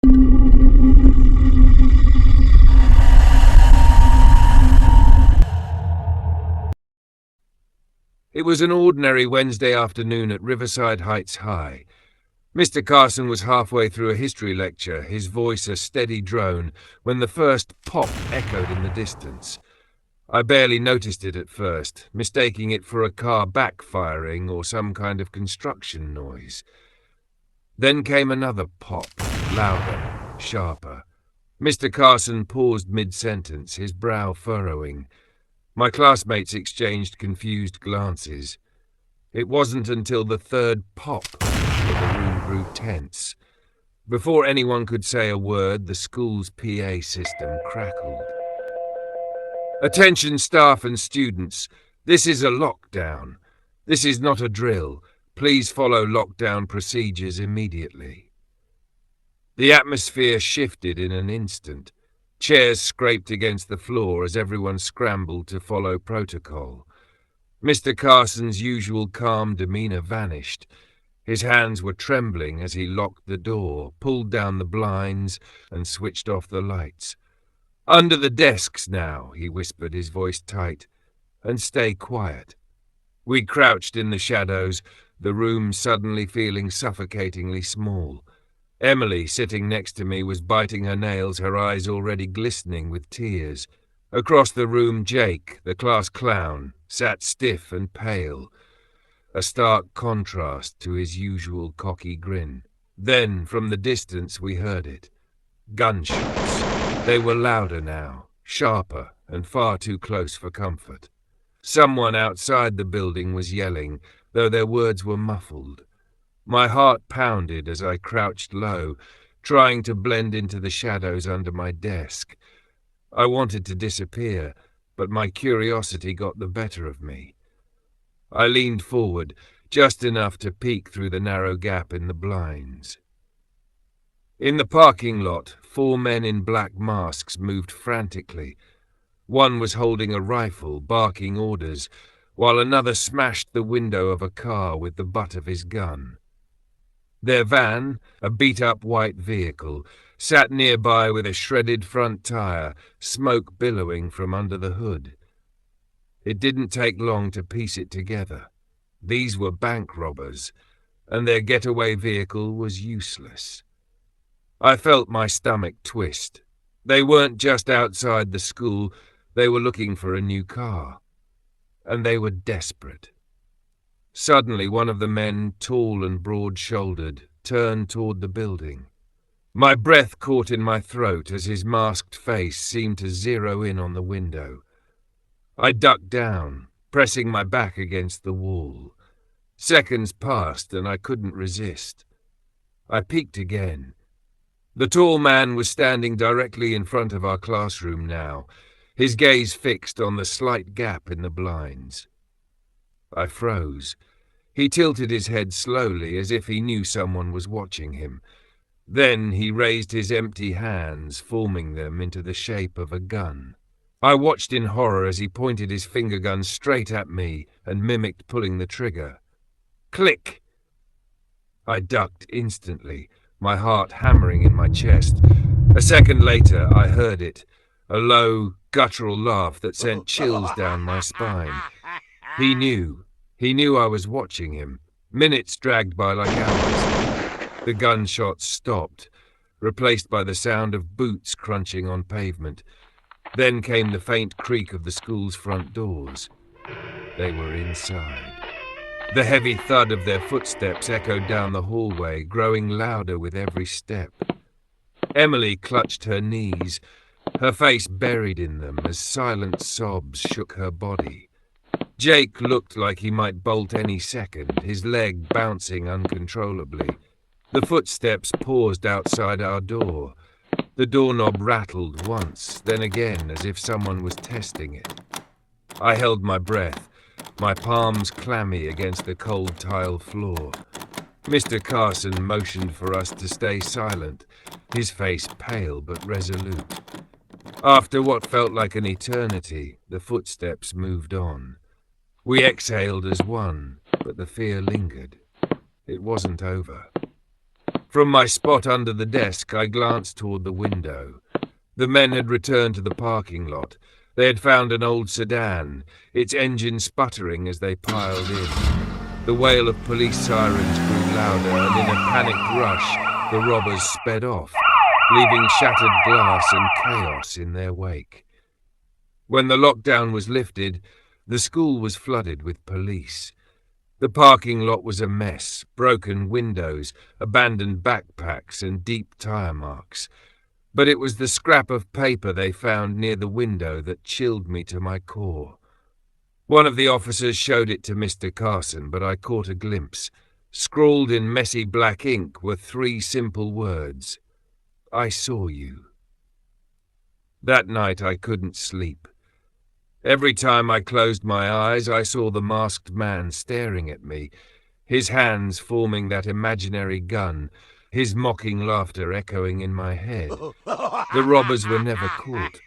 It was an ordinary Wednesday afternoon at Riverside Heights High. Mr. Carson was halfway through a history lecture, his voice a steady drone, when the first pop echoed in the distance. I barely noticed it at first, mistaking it for a car backfiring or some kind of construction noise. Then came another pop, louder, sharper. Mr. Carson paused mid-sentence, his brow furrowing. My classmates exchanged confused glances. It wasn't until the third pop that the room grew tense. Before anyone could say a word, the school's PA system crackled. "Attention staff and students, this is a lockdown. This is not a drill. Please follow lockdown procedures immediately." The atmosphere shifted in an instant. Chairs scraped against the floor as everyone scrambled to follow protocol. Mr. Carson's usual calm demeanor vanished. His hands were trembling as he locked the door, pulled down the blinds, and switched off the lights. "Under the desks now," he whispered, his voice tight, "and stay quiet." We crouched in the shadows, the room suddenly feeling suffocatingly small. Emily, sitting next to me, was biting her nails, her eyes already glistening with tears. Across the room, Jake, the class clown, sat stiff and pale, a stark contrast to his usual cocky grin. Then, from the distance, we heard it. Gunshots. They were louder now, sharper, and far too close for comfort. Someone outside the building was yelling, though their words were muffled. My heart pounded as I crouched low, trying to blend into the shadows under my desk. I wanted to disappear, but my curiosity got the better of me. I leaned forward, just enough to peek through the narrow gap in the blinds. In the parking lot, 4 men in black masks moved frantically. One was holding a rifle, barking orders, while another smashed the window of a car with the butt of his gun. Their van, a beat-up white vehicle, sat nearby with a shredded front tire, smoke billowing from under the hood. It didn't take long to piece it together. These were bank robbers, and their getaway vehicle was useless. I felt my stomach twist. They weren't just outside the school, they were looking for a new car. And they were desperate. Suddenly, one of the men, tall and broad-shouldered, turned toward the building. My breath caught in my throat as his masked face seemed to zero in on the window. I ducked down, pressing my back against the wall. Seconds passed and I couldn't resist. I peeked again. The tall man was standing directly in front of our classroom now, his gaze fixed on the slight gap in the blinds. I froze. He tilted his head slowly, as if he knew someone was watching him. Then he raised his empty hands, forming them into the shape of a gun. I watched in horror as he pointed his finger gun straight at me and mimicked pulling the trigger. Click! I ducked instantly, my heart hammering in my chest. A second later, I heard it, a low, guttural laugh that sent chills down my spine. He knew I was watching him. Minutes dragged by like hours. The gunshots stopped, replaced by the sound of boots crunching on pavement. Then came the faint creak of the school's front doors. They were inside. The heavy thud of their footsteps echoed down the hallway, growing louder with every step. Emily clutched her knees, her face buried in them as silent sobs shook her body. Jake looked like he might bolt any second, his leg bouncing uncontrollably. The footsteps paused outside our door. The doorknob rattled once, then again, as if someone was testing it. I held my breath, my palms clammy against the cold tile floor. Mr. Carson motioned for us to stay silent, his face pale but resolute. After what felt like an eternity, the footsteps moved on. We exhaled as one, but the fear lingered. It wasn't over. From my spot under the desk, I glanced toward the window. The men had returned to the parking lot. They had found an old sedan, its engine sputtering as they piled in. The wail of police sirens grew louder, and in a panicked rush, the robbers sped off, leaving shattered glass and chaos in their wake. When the lockdown was lifted, the school was flooded with police. The parking lot was a mess, broken windows, abandoned backpacks, and deep tire marks. But it was the scrap of paper they found near the window that chilled me to my core. One of the officers showed it to Mr. Carson, but I caught a glimpse. Scrawled in messy black ink were 3 simple words. I saw you. That night I couldn't sleep. Every time I closed my eyes, I saw the masked man staring at me, his hands forming that imaginary gun, his mocking laughter echoing in my head. The robbers were never caught.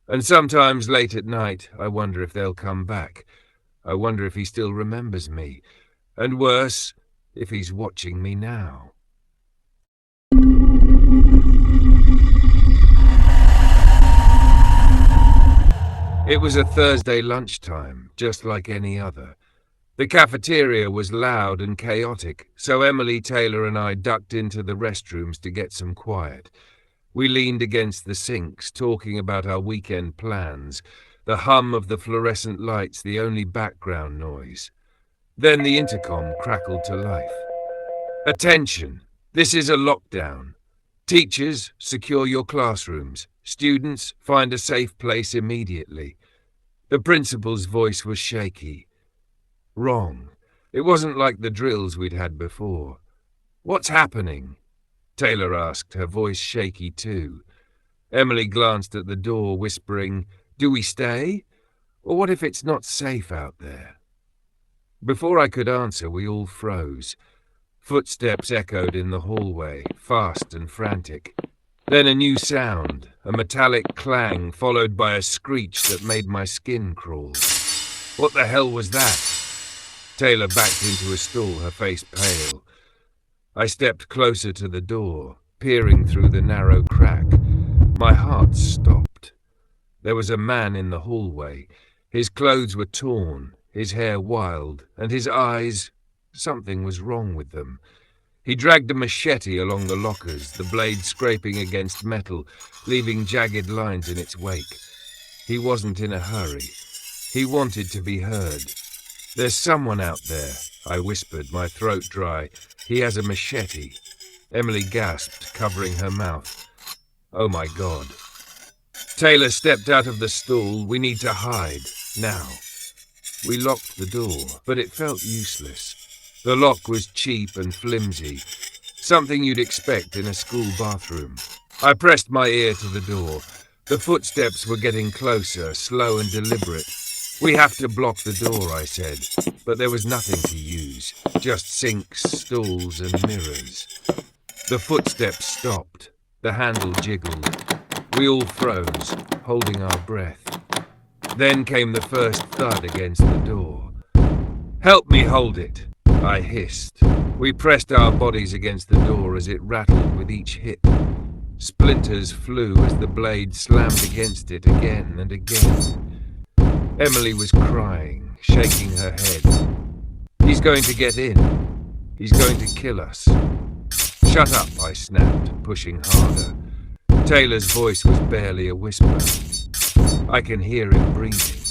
And sometimes late at night, I wonder if they'll come back. I wonder if he still remembers me. And worse, if he's watching me now. It was a Thursday lunchtime, just like any other. The cafeteria was loud and chaotic, so Emily, Taylor, and I ducked into the restrooms to get some quiet. We leaned against the sinks, talking about our weekend plans, the hum of the fluorescent lights the only background noise. Then the intercom crackled to life. Attention! This is a lockdown. Teachers, secure your classrooms. Students, find a safe place immediately. The principal's voice was shaky. Wrong. It wasn't like the drills we'd had before. What's happening? Taylor asked, her voice shaky too. Emily glanced at the door, whispering, Do we stay? Or what if it's not safe out there? Before I could answer, we all froze. Footsteps echoed in the hallway, fast and frantic. Then a new sound, a metallic clang followed by a screech that made my skin crawl. What the hell was that? Taylor backed into a stall, her face pale. I stepped closer to the door, peering through the narrow crack. My heart stopped. There was a man in the hallway. His clothes were torn, his hair wild, and his eyes... Something was wrong with them. He dragged a machete along the lockers, the blade scraping against metal, leaving jagged lines in its wake. He wasn't in a hurry. He wanted to be heard. There's someone out there, I whispered, my throat dry. He has a machete. Emily gasped, covering her mouth. Oh my God. Taylor stepped out of the stall. We need to hide, now. We locked the door, but it felt useless. The lock was cheap and flimsy, something you'd expect in a school bathroom. I pressed my ear to the door. The footsteps were getting closer, slow and deliberate. We have to block the door, I said, but there was nothing to use, just sinks, stools and mirrors. The footsteps stopped. The handle jiggled. We all froze, holding our breath. Then came the first thud against the door. Help me hold it, I hissed. We pressed our bodies against the door as it rattled with each hit. Splinters flew as the blade slammed against it again and again. Emily was crying, shaking her head. He's going to get in. He's going to kill us. Shut up, I snapped, pushing harder. Taylor's voice was barely a whisper. I can hear him breathing.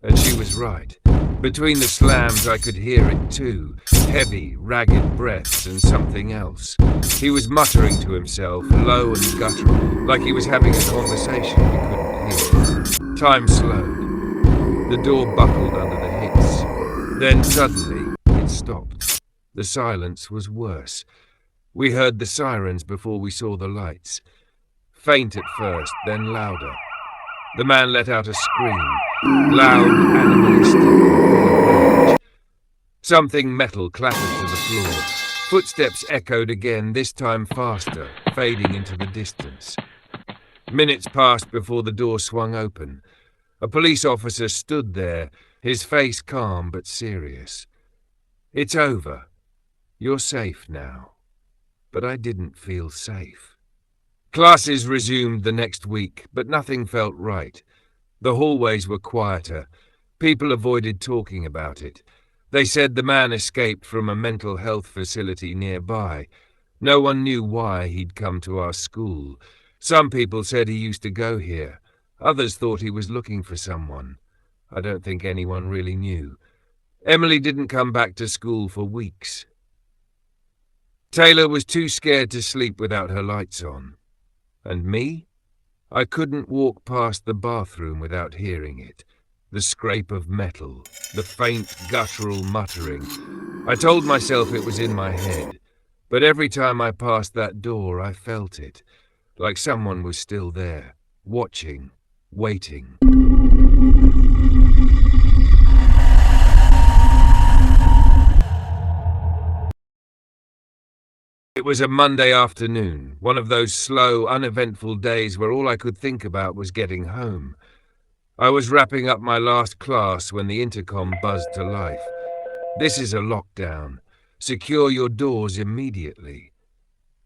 And she was right. Between the slams I could hear it too, heavy, ragged breaths and something else. He was muttering to himself, low and guttural, like he was having a conversation we couldn't hear. Time slowed. The door buckled under the hits. Then suddenly, it stopped. The silence was worse. We heard the sirens before we saw the lights. Faint at first, then louder. The man let out a scream, loud, animalistic, and full of rage. Something metal clattered to the floor. Footsteps echoed again, this time faster, fading into the distance. Minutes passed before the door swung open. A police officer stood there, his face calm but serious. It's over. You're safe now. but I didn't feel safe. Classes resumed the next week, but nothing felt right. The hallways were quieter. People avoided talking about it. They said the man escaped from a mental health facility nearby. No one knew why he'd come to our school. Some people said he used to go here. Others thought he was looking for someone. I don't think anyone really knew. Emily didn't come back to school for weeks. Taylor was too scared to sleep without her lights on. And me? I couldn't walk past the bathroom without hearing it. The scrape of metal, the faint guttural muttering. I told myself it was in my head, but every time I passed that door I felt it, like someone was still there, watching, waiting. It was a Monday afternoon, one of those slow, uneventful days where all I could think about was getting home. I was wrapping up my last class when the intercom buzzed to life. "This is a lockdown. Secure your doors immediately."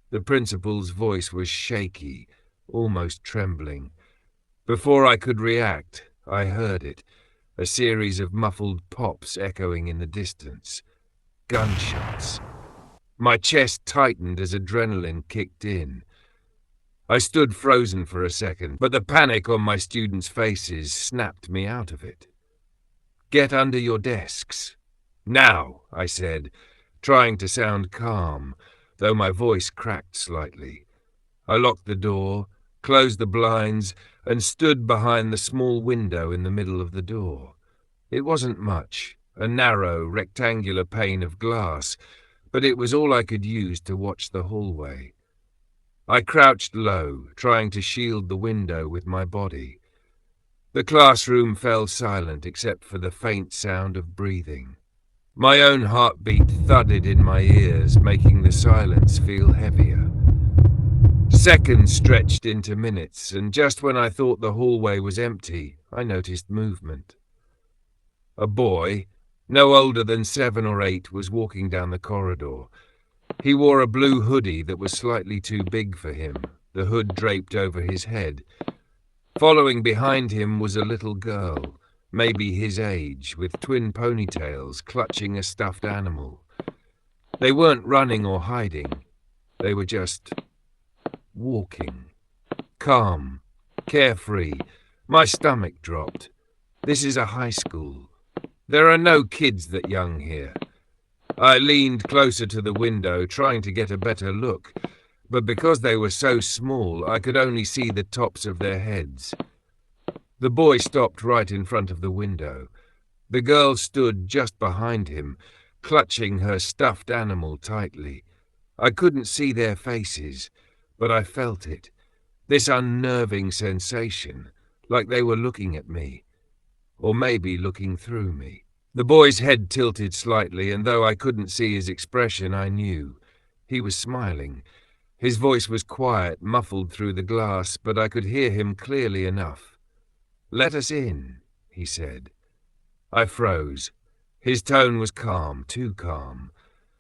The principal's voice was shaky, almost trembling. Before I could react, I heard it, a series of muffled pops echoing in the distance. Gunshots. My chest tightened as adrenaline kicked in. I stood frozen for a second, but the panic on my students' faces snapped me out of it. "Get under your desks." "Now," I said, trying to sound calm, though my voice cracked slightly. I locked the door, closed the blinds, and stood behind the small window in the middle of the door. It wasn't much, a narrow, rectangular pane of glass, but it was all I could use to watch the hallway. I crouched low, trying to shield the window with my body. The classroom fell silent except for the faint sound of breathing. My own heartbeat thudded in my ears, making the silence feel heavier. Seconds stretched into minutes, and just when I thought the hallway was empty, I noticed movement. A boy, no older than 7 or 8, was walking down the corridor. He wore a blue hoodie that was slightly too big for him, the hood draped over his head. Following behind him was a little girl, maybe his age, with twin ponytails, clutching a stuffed animal. They weren't running or hiding. They were just walking. Calm, carefree. My stomach dropped. This is a high school. There are no kids that young here. I leaned closer to the window, trying to get a better look, but because they were so small, I could only see the tops of their heads. The boy stopped right in front of the window. The girl stood just behind him, clutching her stuffed animal tightly. I couldn't see their faces, but I felt it, this unnerving sensation, like they were looking at me, or maybe looking through me. The boy's head tilted slightly, and though I couldn't see his expression, I knew. He was smiling. His voice was quiet, muffled through the glass, but I could hear him clearly enough. "Let us in," he said. I froze. His tone was calm, too calm.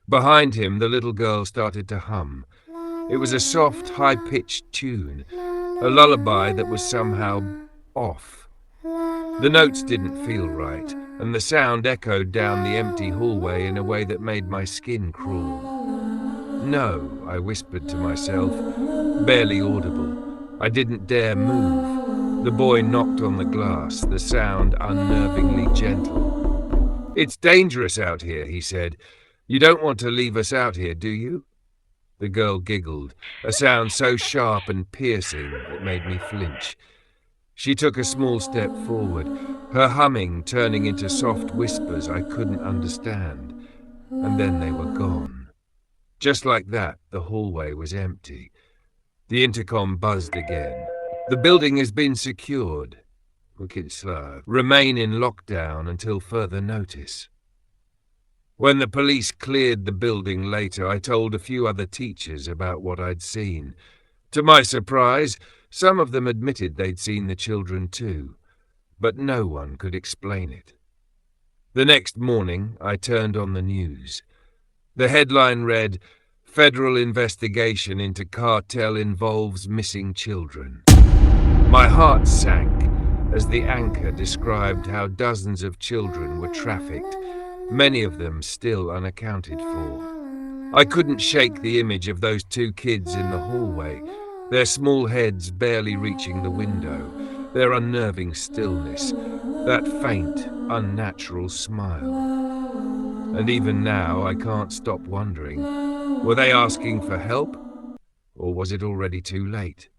Behind him, the little girl started to hum. It was a soft, high-pitched tune, a lullaby that was somehow off. The notes didn't feel right, and the sound echoed down the empty hallway in a way that made my skin crawl. "No," I whispered to myself, barely audible. I didn't dare move. The boy knocked on the glass, the sound unnervingly gentle. "It's dangerous out here," he said. "You don't want to leave us out here, do you?" The girl giggled, a sound so sharp and piercing it made me flinch. She took a small step forward, her humming turning into soft whispers I couldn't understand, and then they were gone. Just like that, the hallway was empty. The intercom buzzed again. "The building has been secured. Remain in lockdown until further notice." When the police cleared the building later, I told a few other teachers about what I'd seen. To my surprise, some of them admitted they'd seen the children too, but no one could explain it. The next morning, I turned on the news. The headline read, Federal investigation into cartel involves missing children. My heart sank as the anchor described how dozens of children were trafficked, many of them still unaccounted for. I couldn't shake the image of those two kids in the hallway, their small heads barely reaching the window, their unnerving stillness, that faint, unnatural smile. And even now I can't stop wondering, were they asking for help, or was it already too late?